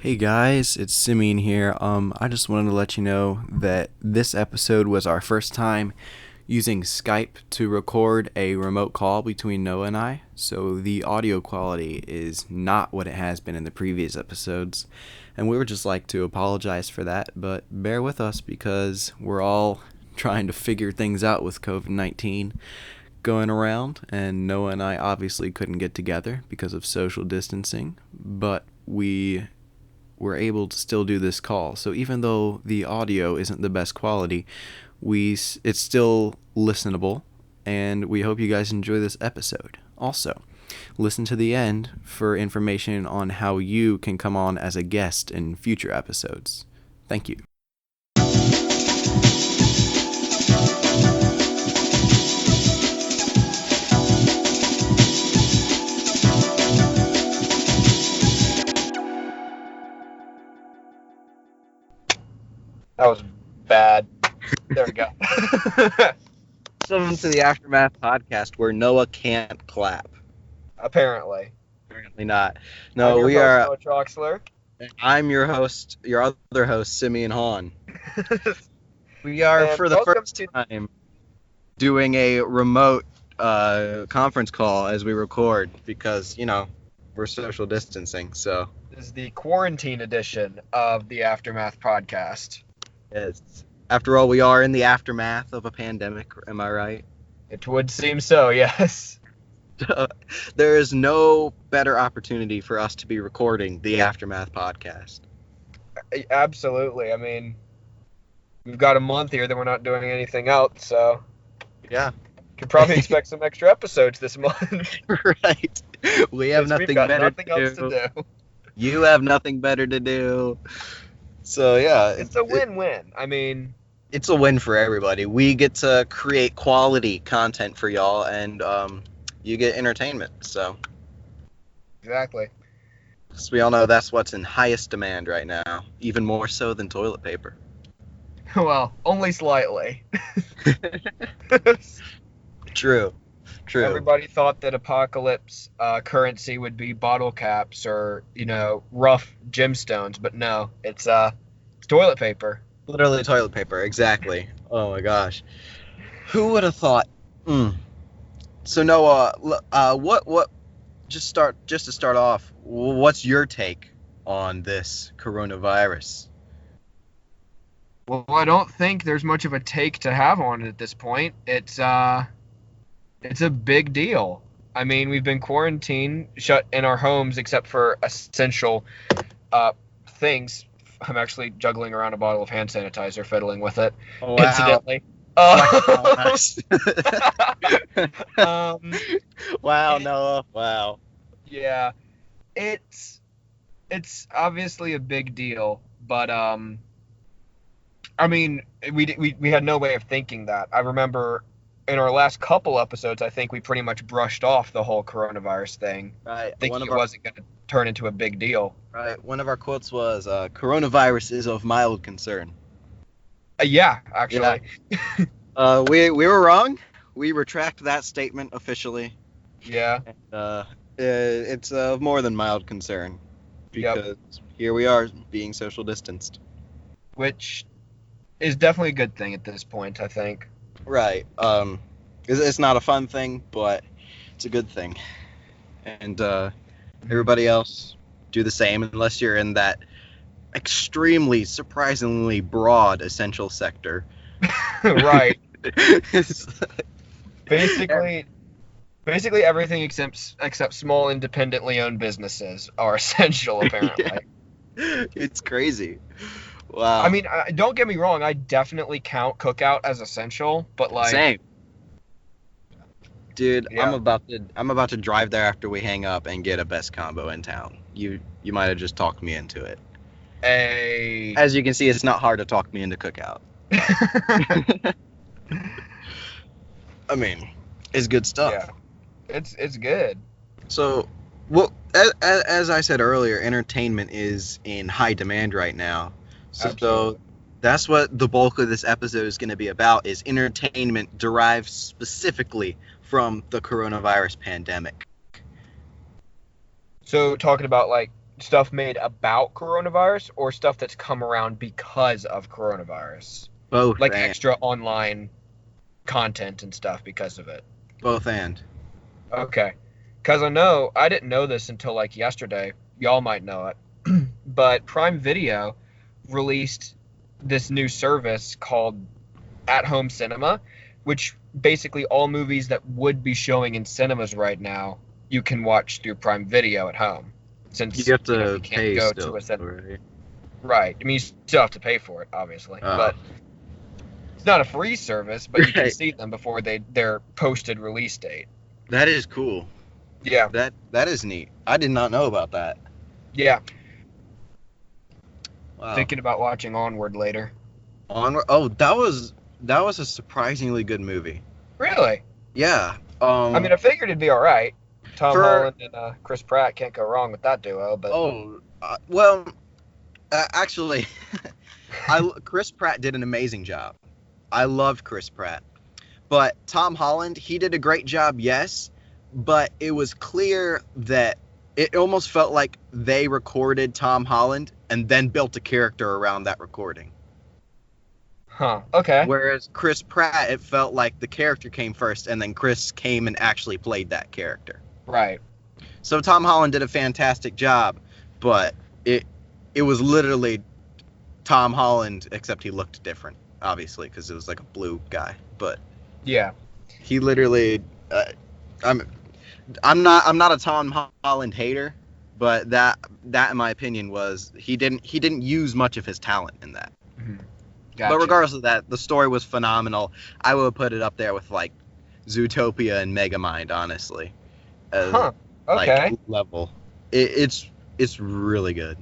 Hey guys, it's Simeon here. I just wanted to let you know that this episode was our first time using Skype to record a remote call between Noah and I, so the audio quality is not what it has been in the previous episodes, and we would just like to apologize for that, but bear with us because we're all trying to figure things out with COVID-19 going around, and Noah and I obviously couldn't get together because of social distancing, but we were able to still do this call. So even though the audio isn't the best quality, it's still listenable, and we hope you guys enjoy this episode. Also, listen to the end for information on how you can come on as a guest in future episodes. Thank you. That was bad. There we go. Welcome to the Aftermath podcast where Noah can't clap. Apparently. Apparently not. I'm No, your we host, are. Noah Troxler. I'm your host, your other host, Simeon Hahn. We are, And for the welcome first time, doing a remote conference call as we record because, we're social distancing. So, This is the quarantine edition of the Aftermath podcast. after all, we are in the aftermath of a pandemic. Am I right? It would seem so, yes. There is no better opportunity for us to be recording the Aftermath podcast. Absolutely. I mean, we've got a month here that we're not doing anything else, so Yeah. could probably expect some extra episodes this month. Right. We have Because nothing we've got better nothing to else do. to do. You have nothing better to do. So yeah, It's a win-win. I mean, it's a win for everybody. We get to create quality content for y'all, and you get entertainment. So exactly. as we all know, that's what's in highest demand right now, even more so than toilet paper. Well, only slightly. True. Everybody thought that apocalypse currency would be bottle caps or, rough gemstones, but no, it's toilet paper. Literally toilet paper. Exactly. Oh my gosh. Who would have thought? So Noah, what? Just to start off, what's your take on this coronavirus? Well, I don't think there's much of a take to have on it at this point. It's a big deal. I mean, we've been quarantined, shut in our homes except for essential things. I'm actually juggling around a bottle of hand sanitizer, fiddling with it, Oh, wow. incidentally. Wow. Wow, Noah. Wow. Yeah, it's obviously a big deal, but I mean, we had no way of thinking that. I remember in our last couple episodes, I think we pretty much brushed off the whole coronavirus thing, Right. thinking it wasn't going to turn into a big deal. Right. One of our quotes was, "Coronavirus is of mild concern." Yeah, actually. We were wrong. We retract that statement officially. Yeah. It's of more than mild concern because here we are being social distanced. Which is definitely a good thing at this point, I think. Right. It's not a fun thing, but it's a good thing. And everybody else do the same unless you're in that extremely, surprisingly broad essential sector. Right. Basically everything except small independently owned businesses are essential, apparently. Yeah. It's crazy. Wow. I mean, don't get me wrong, I definitely count cookout as essential, but like same. Dude, Yeah. I'm about to drive there after we hang up and get a best combo in town. You might have just talked me into it. As you can see, it's not hard to talk me into cookout. I mean, it's good stuff. Yeah. It's good. So, as I said earlier, entertainment is in high demand right now. So that's what the bulk of this episode is going to be about, is entertainment derived specifically from the coronavirus pandemic. So talking about like stuff made about coronavirus or stuff that's come around because of coronavirus? Both Like and. extra online content and stuff because of it. Both and. Okay. Because I didn't know this until like yesterday. Y'all might know it. But Prime Video released this new service called At Home Cinema, which basically all movies that would be showing in cinemas right now, you can watch through Prime Video at home. Since You have to you can't pay go still. to a cinema. Right? Right. I mean, you still have to pay for it, obviously. Oh. But it's not a free service, but you can Right. see them before their posted release date. That is cool. Yeah. That is neat. I did not know about that. Yeah. Wow. Thinking about watching Onward later. Onward. Oh, that was a surprisingly good movie. Really? Yeah. I mean, I figured it'd be all right. Tom For- Holland and Chris Pratt can't go wrong with that duo. But well, actually, Chris Pratt did an amazing job. I loved Chris Pratt, but Tom Holland, he did a great job, yes, but it was clear that it almost felt like they recorded Tom Holland and then built a character around that recording. huh? Okay. Whereas Chris Pratt, it felt like the character came first and then Chris came and actually played that character. Right. So Tom Holland did a fantastic job, but it was literally Tom Holland, except he looked different, obviously, because it was like a blue guy. But Yeah. he literally, I'm not a Tom Holland hater, but that in my opinion was he didn't use much of his talent in that. Gotcha. But regardless of that, the story was phenomenal. I would put it up there with like Zootopia and Megamind, honestly. As, Huh. Okay. Like, level. It's really good.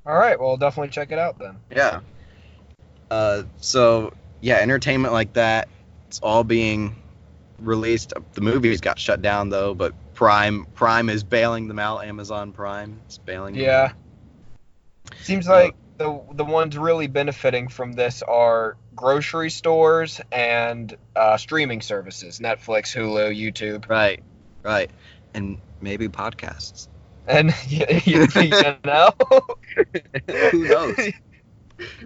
All right. Well, I'll definitely check it out then. Yeah. So yeah, entertainment like that, it's all being released. The movies got shut down though, but Prime is bailing them out. Amazon Prime is bailing them Yeah. out. Seems like the ones really benefiting from this are grocery stores and streaming services: Netflix, Hulu, YouTube, Right. And maybe podcasts. and you know. Who knows?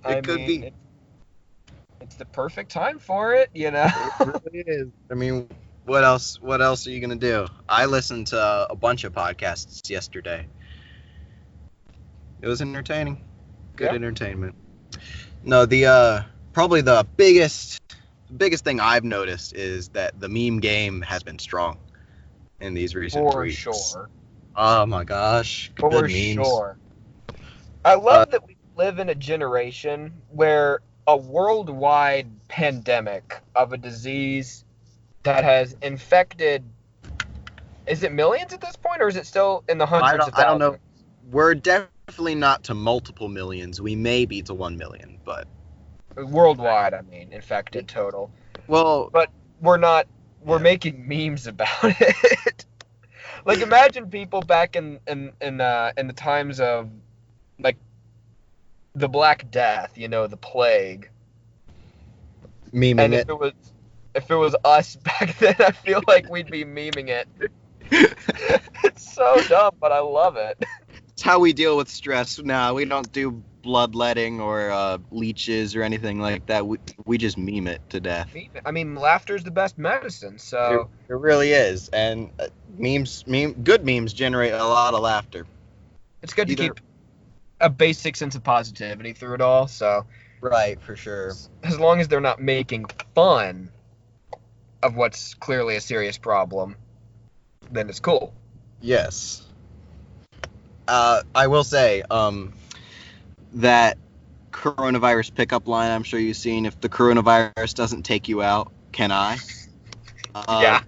I could mean, be. It's the perfect time for it, you know. It really is. I mean, what else are you gonna do? I listened to a bunch of podcasts yesterday. It was entertaining. Good Yeah. entertainment. No, the probably the biggest thing I've noticed is that the meme game has been strong in these recent For weeks. sure. Oh my gosh. For good memes. sure. I love that we live in a generation where a worldwide pandemic of a disease that has infected, is it millions at this point, or is it still in the hundreds of thousands? I don't know. We're definitely not to multiple millions. We may be to 1 million, but Worldwide, I mean, infected total. well, But we're Yeah. making memes about it. Like, imagine people back in the times of, like, the Black Death, the plague. memeing And it. if it was us back then, I feel like we'd be memeing it. It's so dumb, but I love it. It's how we deal with stress now. We don't do bloodletting or leeches or anything like that. We just meme it to death. I mean, laughter's the best medicine, so It really is, and good memes generate a lot of laughter. it's good to Either- keep a basic sense of positivity through it all. So Right, for sure. as long as they're not making fun of what's clearly a serious problem, then it's cool. Yes. I will say, that coronavirus pickup line I'm sure you've seen, if the coronavirus doesn't take you out, can I? Yeah.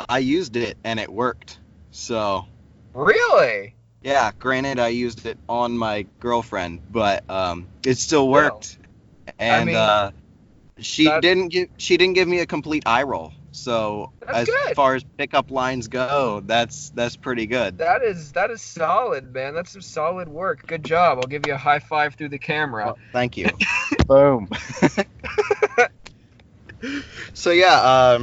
I used it and it worked. So, Really? yeah, granted I used it on my girlfriend, but it still worked. And she that- didn't give me a complete eye roll. So That's as good. far as pickup lines go, that's pretty good. That is solid, man. That's some solid work. Good job. I'll give you a high five through the camera. Well, thank you. Boom. So yeah,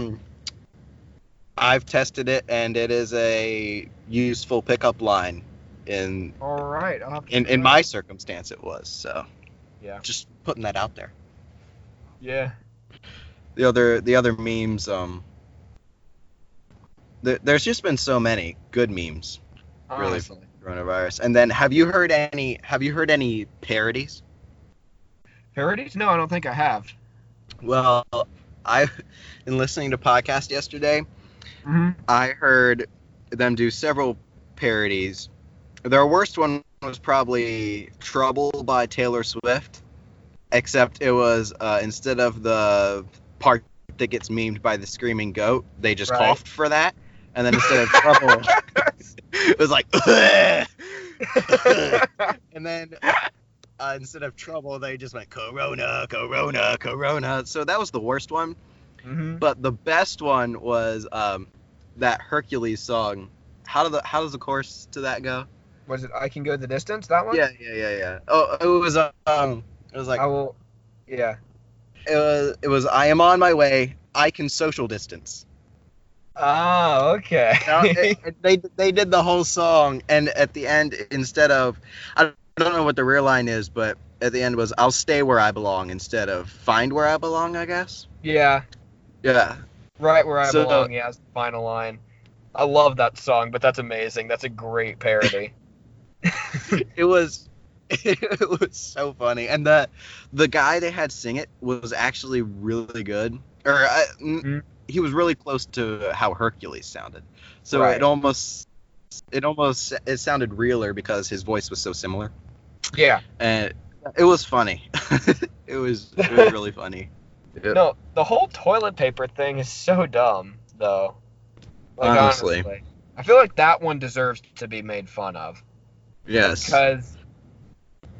I've tested it and it is a useful pickup line. In All right. I'll have to in try in it. my circumstance, it was. So Yeah. just putting that out there. Yeah. The other memes. There's just been so many good memes, really, Honestly. for coronavirus. And then, have you heard any? Have you heard any parodies? Parodies? No, I don't think I have. Well, I, in listening to podcast yesterday, Mm-hmm. I heard them do several parodies. Their worst one was probably "Trouble" by Taylor Swift, except it was instead of the part that gets memed by the screaming goat, they just Right. coughed for that, and then instead of "Trouble," it was like, and then instead of "Trouble," they just went "Corona, Corona, Corona." So that was the worst one. Mm-hmm. But the best one was that Hercules song. How does the chorus to that go? Was it I Can Go the Distance? That one? Yeah. Oh, it was like I will. Yeah. it was I am on my way. I can social distance. Oh, okay. Now, they did the whole song, and at the end, instead of I don't know what the real line is, but at the end was I'll stay where I belong instead of find where I belong, I guess. Yeah. Yeah. Right where I So- belong. Yeah, is the final line. I love that song, but that's amazing. That's a great parody. It was so funny, and the guy they had sing it was actually really good, or he was really close to how Hercules sounded. So Right. it sounded realer because his voice was so similar, Yeah. and it was funny. it was really funny. Yep. No, the whole toilet paper thing is so dumb, though. Like, Honestly. honestly. I feel like that one deserves to be made fun of. Yes. Because,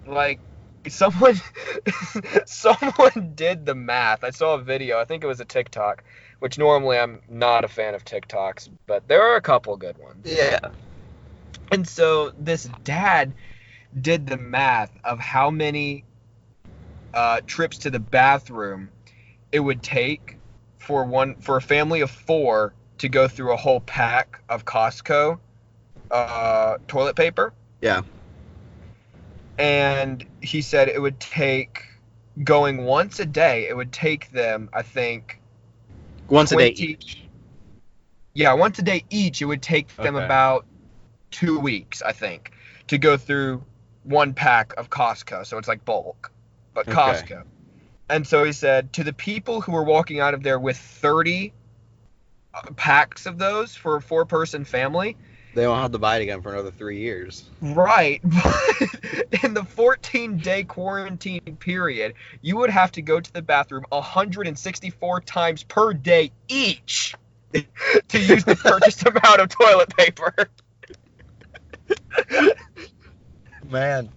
like, someone did the math. I saw a video. I think it was a TikTok, which normally I'm not a fan of TikToks, but there are a couple good ones. Yeah. And so this dad did the math of how many trips to the bathroom it would take for a family of 4 to go through a whole pack of Costco toilet paper. Yeah. And he said it would take, going once a day, it would take them, I think, Once a day 20 each. Yeah, once a day each, it would take them Okay. about 2 weeks, I think, to go through one pack of Costco. So it's like bulk, but Okay. Costco. And so he said, to the people who were walking out of there with 30 packs of those for a 4-person family, They won't have to buy it again for another 3 years. right, but in the 14-day quarantine period, you would have to go to the bathroom 164 times per day each to use the purchased amount of toilet paper. Man.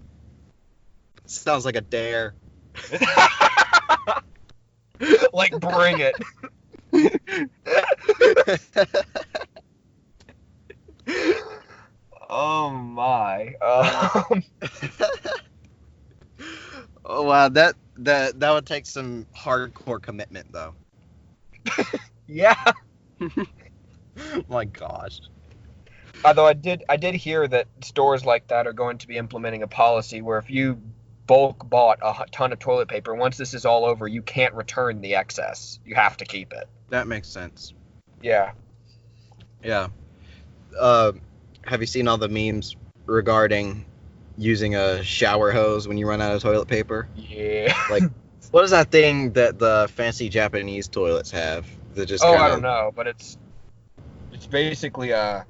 Sounds like a dare. Like, bring it. Oh my. Oh wow, that would take some hardcore commitment though. Yeah. My gosh. Although I did hear that stores like that are going to be implementing a policy where if you bulk bought a ton of toilet paper, once this is all over, you can't return the excess. You have to keep it. That makes sense. Yeah. Yeah. Have you seen all the memes regarding using a shower hose when you run out of toilet paper? Yeah. Like, what is that thing that the fancy Japanese toilets have? That just Oh, kinda... I don't know, but it's basically a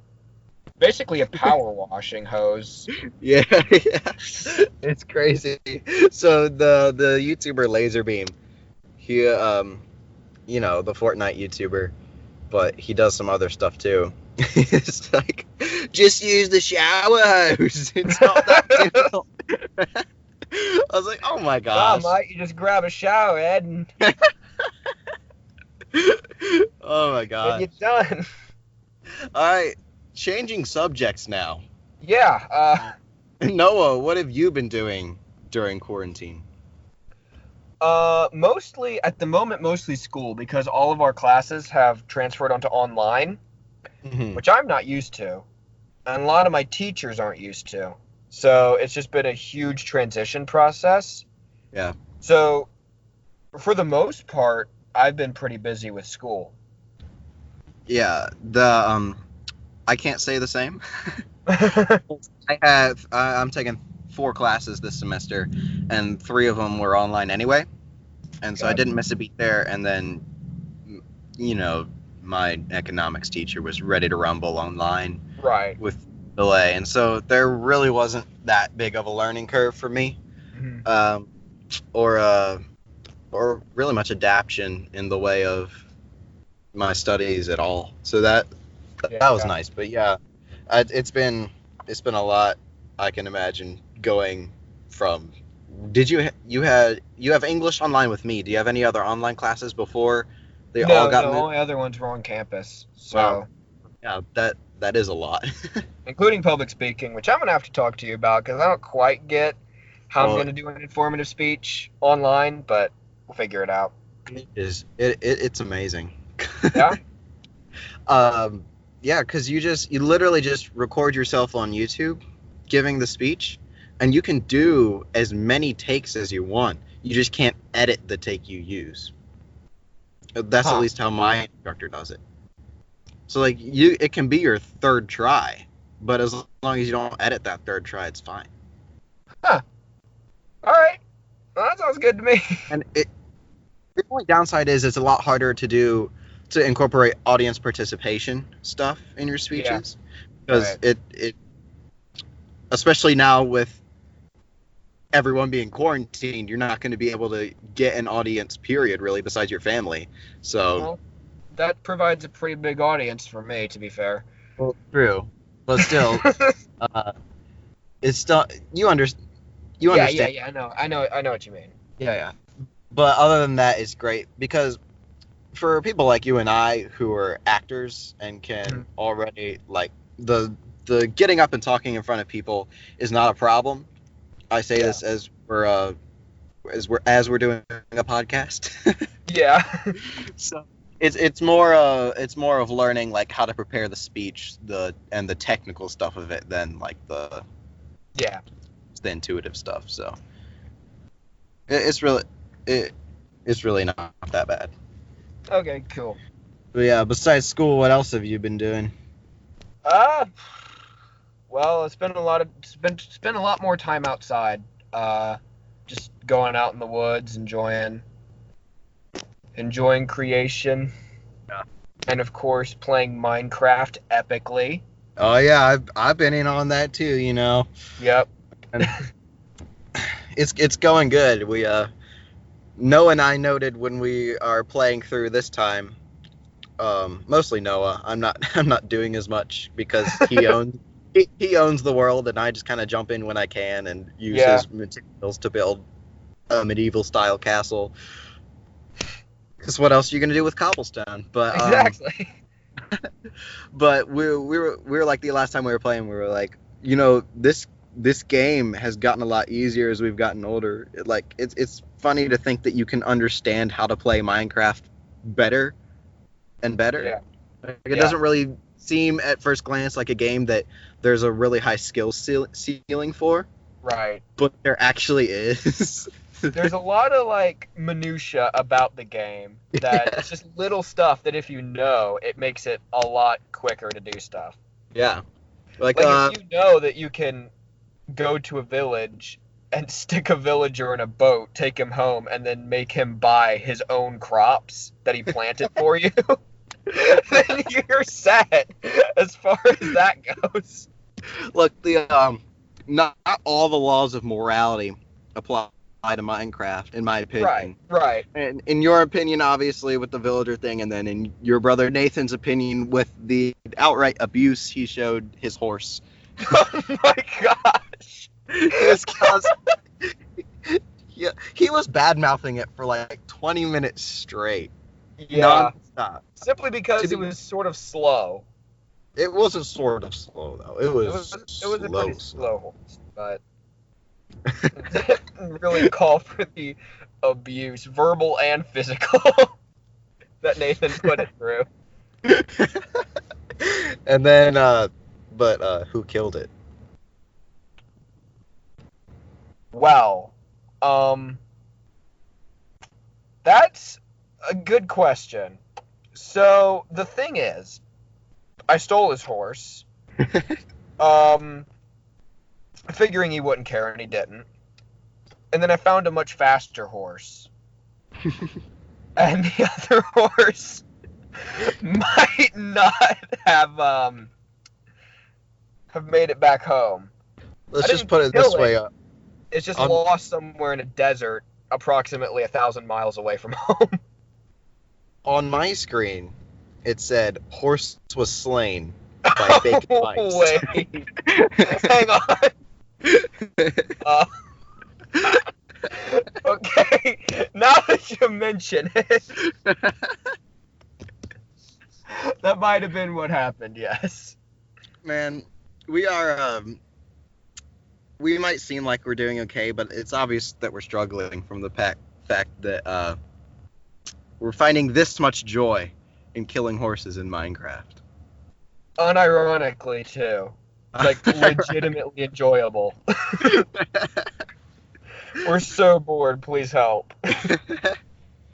power washing hose. Yeah, yeah. It's crazy. So the YouTuber Laserbeam, he you know, the Fortnite YouTuber, but he does some other stuff too. It's like, just use the shower hose. It's not that difficult. I was like, oh my gosh. Mate, you just grab a shower head and Oh my then god. you're done. All right, changing subjects now. Yeah. Noah, what have you been doing during quarantine? Mostly at the moment, mostly school because all of our classes have transferred onto online, Mhm. which I'm not used to. and a lot of my teachers aren't used to. So it's just been a huge transition process. Yeah. So for the most part, I've been pretty busy with school. Yeah. I can't say the same. I'm taking 4 classes this semester, and 3 of them were online anyway, and so I Gotcha. didn't miss a beat there. And then, you know, my economics teacher was ready to rumble online Right. with delay, and so there really wasn't that big of a learning curve for me, Mhm. um, or or really much adaptation in the way of my studies at all. So that was Yeah. nice. But yeah, it's been a lot. I can imagine going from. Did you have English online with me? Do you have any other online classes before they all No, got no, moved? only other ones were on campus. Wow, So, yeah, that is a lot. including public speaking, which I'm going to have to talk to you about because I don't quite get how I'm Well, going to do an informative speech online, but we'll figure it out. it's amazing. Yeah? um, yeah, because you literally just record yourself on YouTube giving the speech, and you can do as many takes as you want. You just can't edit the take you use. That's at Huh. least how my instructor does it. So like it can be your third try, but as long as you don't edit that third try, it's fine. Huh. All right. Well, that sounds good to me. And the only downside is it's a lot harder to incorporate audience participation stuff in your Yeah. speeches because Right. it especially now with everyone being quarantined, you're not going to be able to get an audience period really besides your family. So Well, that provides a pretty big audience for me, to be fair. well, true, but still, uh, it's still you Yeah, yeah, understand. yeah. I know what you mean. Yeah, yeah. But other than that, it's great because for people like you and I who are actors and can Mhm. already like the getting up and talking in front of people is not a problem. I say Yeah. this as we're doing a podcast. Yeah. So it's more of learning like how to prepare the speech, the technical stuff of it than like Yeah. the intuitive stuff. So it's really it, it's really not that bad. Okay, cool. But yeah, besides school, what else have you been doing? Uh, well, it's been a lot more time outside. Uh, just going out in the woods, enjoying creation, Yeah. and of course playing Minecraft epically. Oh yeah, I've been in on that too. Yep. And it's going good. Noah and I noted when we are playing through this time. Mostly Noah. I'm not doing as much because he owns the world, and I just kind of jump in when I can and use Yeah. his materials to build a medieval style castle. Because what else are you gonna do with cobblestone? Exactly. But we were like the last time we were playing, we were like, this game has gotten a lot easier as we've gotten older. It's funny to think that you can understand how to play Minecraft better and better. Yeah. Like, it Yeah. doesn't really seem at first glance like a game that there's a really high skill ceiling for, Right. but there actually is. There's a lot of like minutia about the game that Yeah. it's just little stuff that if you know, it makes it a lot quicker to do stuff. Yeah. Like Like if you know that you can go to a village and stick a villager in a boat, take him home, and then make him buy his own crops that he planted for you, then you're set as far as that goes. look, the not all the laws of morality apply to Minecraft, in my Right, opinion. right. And in your opinion, obviously, with the villager thing, and then in your brother Nathan's opinion, with the outright abuse he showed his horse. Oh my gosh. He was yeah, he was bad mouthing it for like 20 minutes straight, Yeah, non-stop. simply To because it be, was sort of slow. it wasn't sort of slow though. It It was was it was a pretty slow. slow horse, but it didn't really call for the abuse, verbal and physical, that Nathan put it through. And then but who killed it? Well, that's a good question. So the thing is, I stole his horse, figuring he wouldn't care, and he didn't. And then I found a much faster horse, and the other horse might not have made it back home. Let's I just didn't put it kill this it. way. It's just On- lost somewhere in a desert, approximately 1,000 miles away from home. On my screen, it said horse was slain by fake advice. Wait, hang on. Okay, now that you mention it, that might have been what happened. Yes. Man, we are. We might seem like we're doing okay, but it's obvious that we're struggling from the fact that we're finding this much joy in killing horses in Minecraft. Unironically, too. Like, legitimately enjoyable. We're so bored. Please help.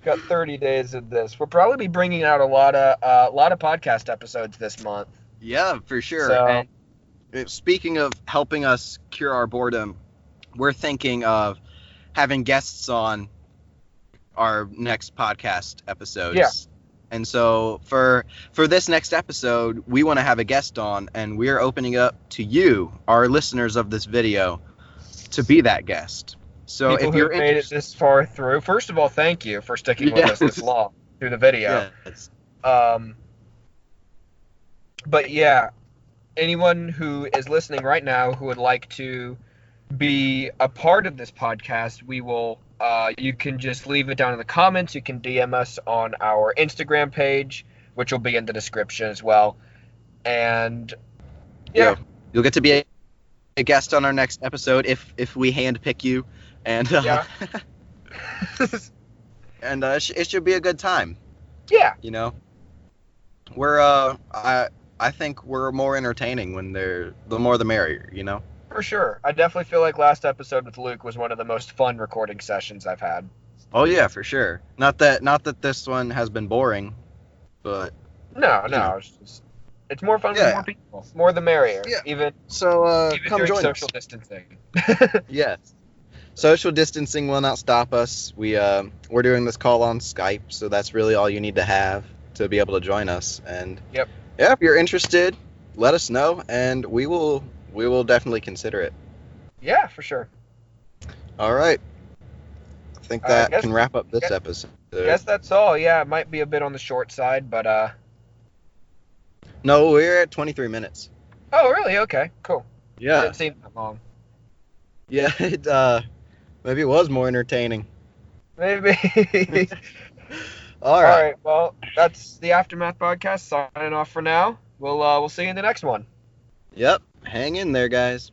Got 30 days of this. We'll probably be bringing out a lot of podcast episodes this month. Yeah, for sure. So, And speaking of helping us cure our boredom, we're thinking of having guests on our next podcast episodes. Yeah. And so for this next episode, we want to have a guest on, and we're opening up to you, our listeners of this video, to be that guest. So people if who you're have made it this far through, first of all, thank you for sticking with us this long through the video. Yes. But yeah, anyone who is listening right now who would like to be a part of this podcast, we will. You can just leave it down in the comments. You can DM us on our Instagram page, which will be in the description as well. And yeah, you'll get to be a guest on our next episode if we handpick you, and yeah. and it should be a good time. Yeah. You know, we're I think we're more entertaining when the more the merrier. You know. For sure. I definitely feel like last episode with Luke was one of the most fun recording sessions I've had. Oh yeah, for sure. Not that this one has been boring, but No, it's more fun with more people. More the merrier. Yeah. Even come doing join social us. distancing. Yes. Social distancing will not stop us. We're doing this call on Skype, so that's really all you need to have to be able to join us. And Yep. Yeah, if you're interested, let us know, and we will definitely consider it. Yeah, for sure. All right. I think that can wrap up this episode. I guess that's all. Yeah, it might be a bit on the short side, but No, we're at 23 minutes. Oh, really? Okay, cool. Yeah. Didn't seem that long. Yeah, maybe it was more entertaining. Maybe. All right. All right. Well, that's the Aftermath podcast. Signing off for now. We'll see you in the next one. Yep. Hang in there, guys.